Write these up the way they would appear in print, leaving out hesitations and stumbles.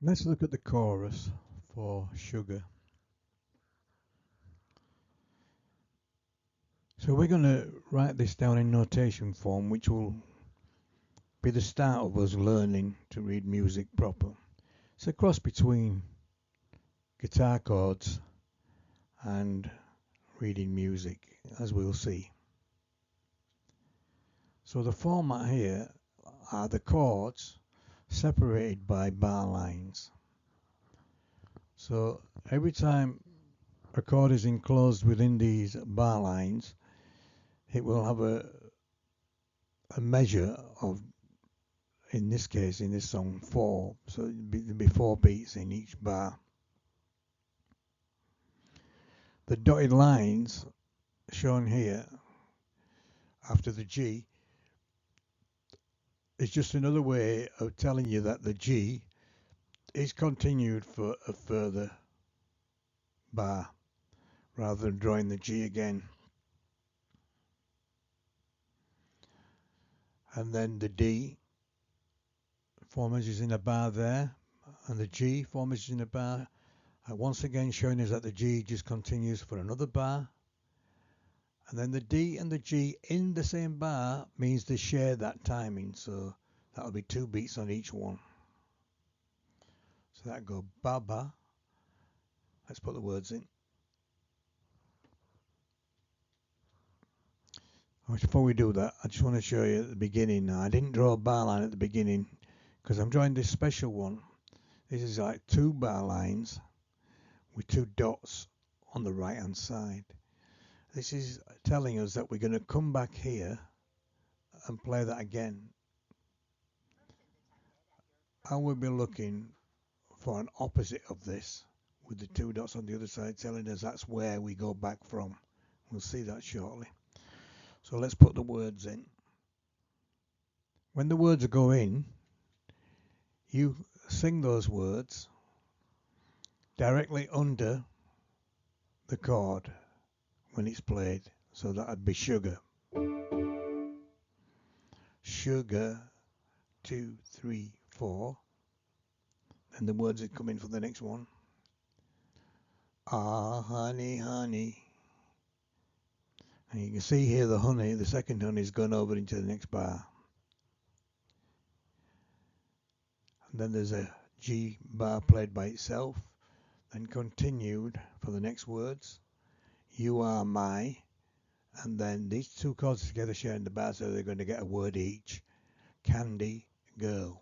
Let's look at the chorus for sugar. So we're going to write this down in notation form, which will be the start of us learning to read music proper. It's a cross between guitar chords and reading music, as we'll see. So the format here are the chords separated by bar lines. So every time a chord is enclosed within these bar lines, it will have a measure of, in this case, in this song, 4. So there'll be 4 beats in each bar. The dotted lines shown here after the G is just another way of telling you that the G is continued for a further bar rather than drawing the G again. And then the D, 4 measures in a bar there, and the G, 4 measures in a bar. Once again showing us that the G just continues for another bar. And then the D and the G in the same bar means they share that timing, so that'll be 2 beats on each one. So that go ba ba. Let's put the words in. Before we do that, I just want to show you at the beginning now. I didn't draw a bar line at the beginning because I'm drawing this special one. This is like 2 bar lines with 2 dots on the right hand side. This is telling us that we're going to come back here and play that again. I will be looking for an opposite of this with the 2 dots on the other side telling us that's where we go back from. We'll see that shortly. So let's put the words in. When the words go in, you sing those words directly under the chord when it's played. So that'd be sugar. Sugar, 2, 3, 4. And the words that come in for the next one. Ah, honey, honey. And you can see here the honey, the second honey is gone over into the next bar. And then there's a G bar played by itself, then continued for the next words. You are my, and then these 2 chords together sharing the bar, so they're going to get a word each. Candy girl.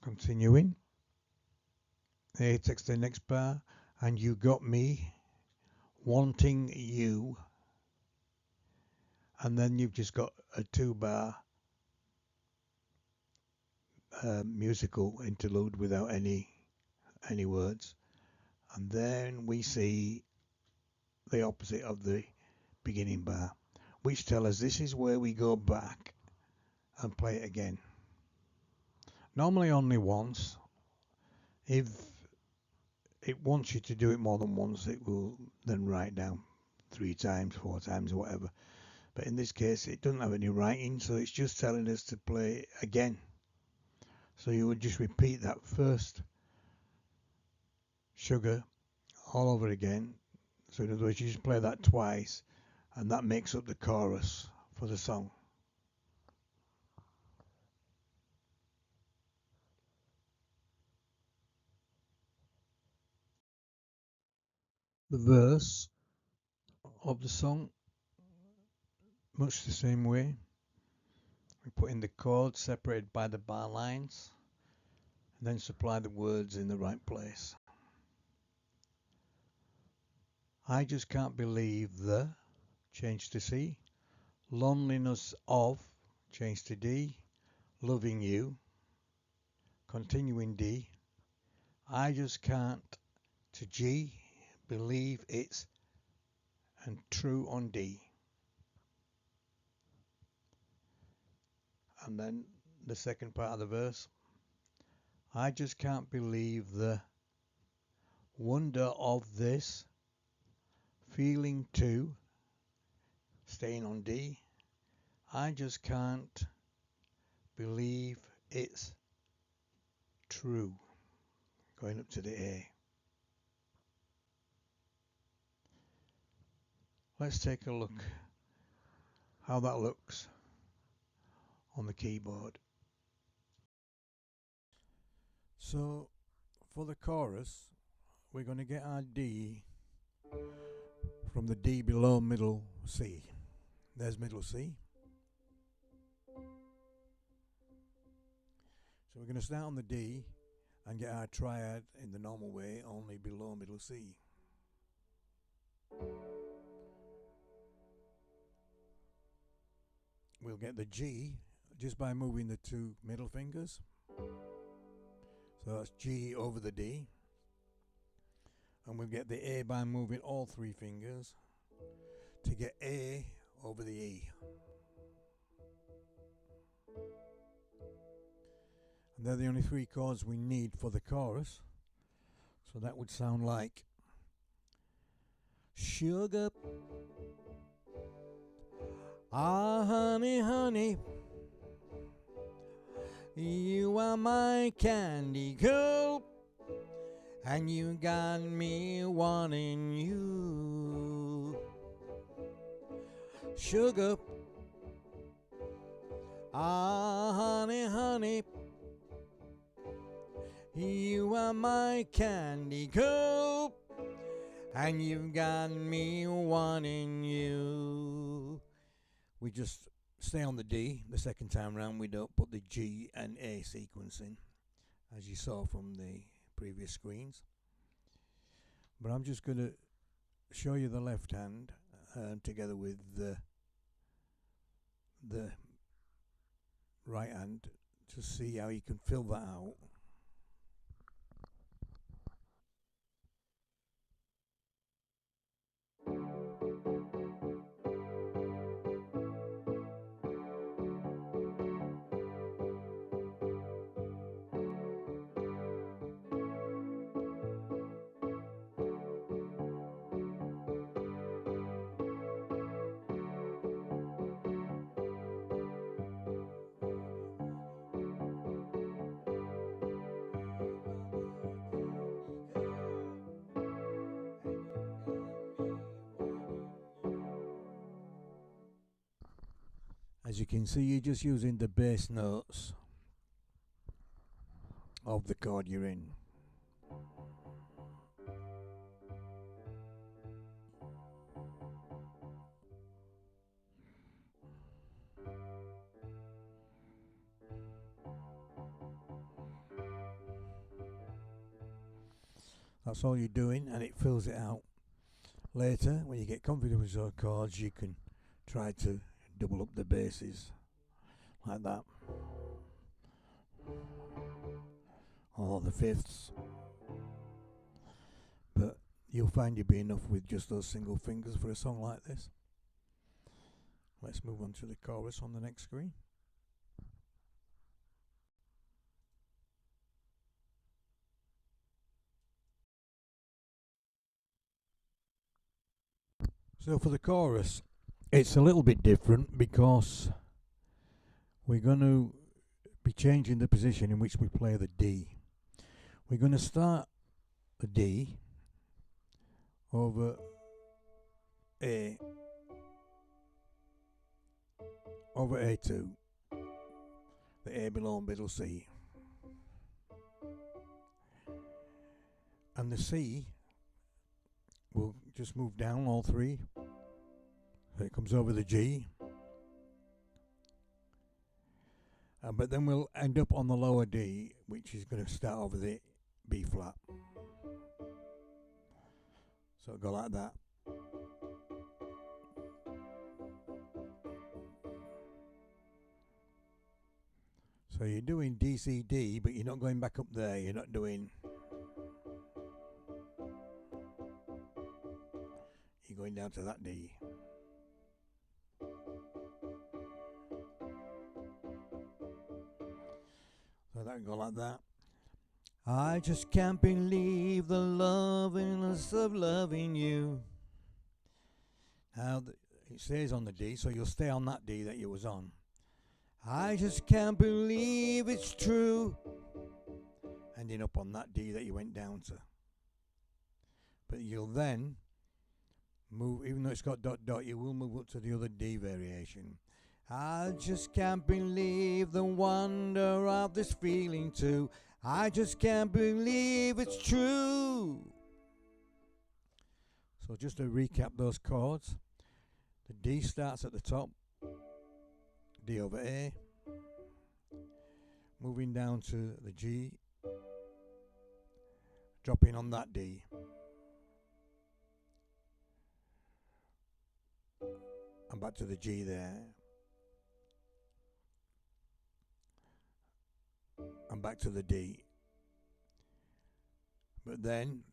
Continuing. Here takes the next bar, and you got me wanting you, and then you've just got a 2 bar musical interlude without any words, and then we see the opposite of the beginning bar, which tell us this is where we go back and play it again. Normally only once. If it wants you to do it more than once, it will then write down 3 times, 4 times, whatever. But in this case, it doesn't have any writing, so it's just telling us to play it again. So you would just repeat that first sugar all over again. So in other words, you just play that twice, and that makes up the chorus for the song. The verse of the song, much the same way. We put in the chords separated by the bar lines, and then supply the words in the right place. I just can't believe the, change to C, loneliness of, change to D, loving you, continuing D, I just can't, to G, believe it's, and true on D. And then the second part of the verse, I just can't believe the wonder of this feeling too, staying on D. I just can't believe it's true. Going up to the A. Let's take a look how that looks on the keyboard. So for the chorus, we're going to get our D from the D below middle C. There's middle C. So we're going to start on the D and get our triad in the normal way, only below middle C. We'll get the G just by moving the two middle fingers. So that's G over the D. And we'll get the A by moving all three fingers to get A over the E. And they're the only three chords we need for the chorus. So that would sound like sugar, ah honey, honey, you are my candy girl, and you got me wanting you. Sugar, ah honey, honey, you are my candy girl, and you've got me wanting you. We just stay on the D. The second time round we don't put the G and A sequence in, as you saw from the previous screens. But I'm just going to show you the left hand together with the right hand to see how you can fill that out. As you can see, you're just using the bass notes of the chord you're in. That's all you're doing, and it fills it out. Later, when you get confident with your chords, you can try to double up the basses like that, or the fifths, but you'll find you'll be enough with just those single fingers for a song like this. Let's move on to the chorus on the next screen. So for the chorus, it's a little bit different because we're going to be changing the position in which we play the D. We're going to start the D over A, over A2, the A below middle C, and the C will just move down all three, so it comes over the G, but then we'll end up on the lower D, which is going to start over the B flat. So it'll go like that. So you're doing D, C, D, but you're not going back up there. You're not doing... You're going down to that D. So that can go like that. I just can't believe the loveliness of loving you. Now, it stays on the D, so you'll stay on that D that you was on. I just can't believe it's true. Ending up on that D that you went down to. But you'll then move, even though it's got dot dot, you will move up to the other D variation. I just can't believe the wonder of this feeling too. I just can't believe it's true. So just to recap those chords, the D starts at the top, D over A, moving down to the G, dropping on that D, and back to the G there, and back to the D. But then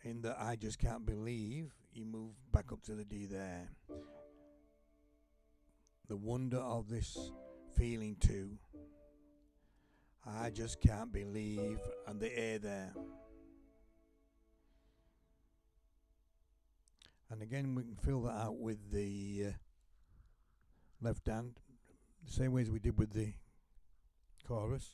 in the I just can't believe, you move back up to the D there. The wonder of this feeling too. I just can't believe, and the A there. And again, we can fill that out with the left hand, the same way as we did with the chorus.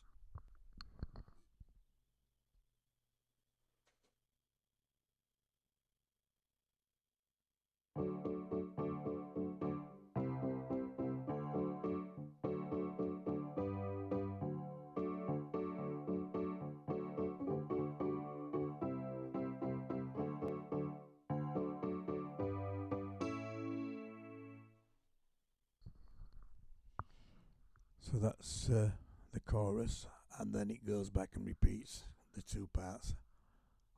So that's the chorus, and then it goes back and repeats the two parts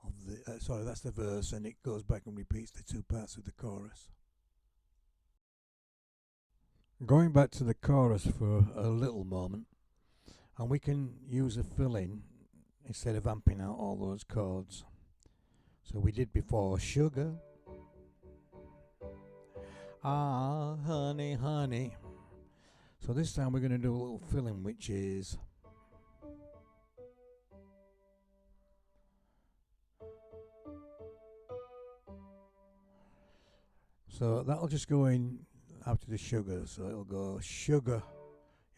of the. Sorry, that's the verse, and it goes back and repeats the two parts of the chorus. Going back to the chorus for a little moment, and we can use a fill-in instead of amping out all those chords. So we did before, sugar. Ah, honey, honey. So this time we're going to do a little fill-in, which is so that'll just go in after the sugar. So it'll go sugar.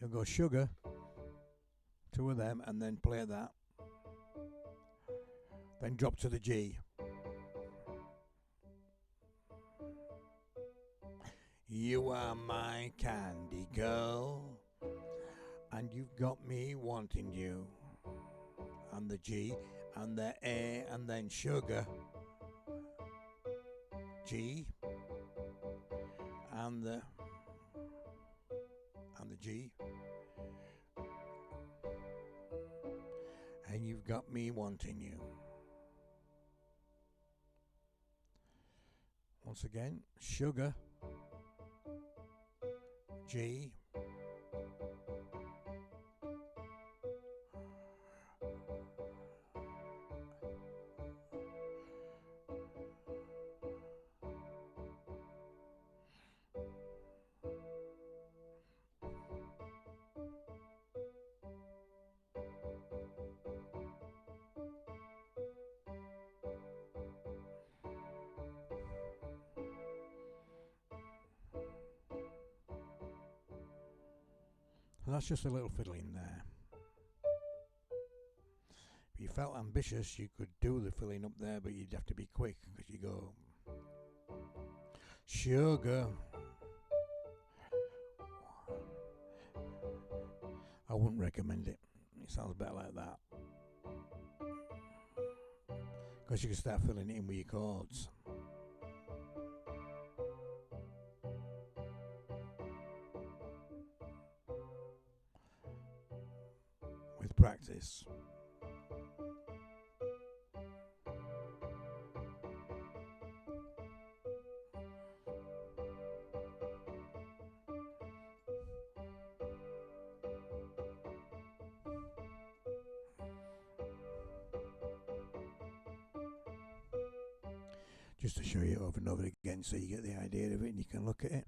You'll go sugar, two of them, and then play that. Then drop to the G. You are my candy girl, and you've got me wanting you. And the G, and the A, and then sugar. G, and the G. And you've got me wanting you. Once again, sugar, G, and that's just a little fiddling there. If you felt ambitious, you could do the filling up there, but you'd have to be quick because you go sugar. I wouldn't recommend it. It sounds better like that, because you can start filling it in with your chords. With practice. Just to show you over and over again so you get the idea of it and you can look at it.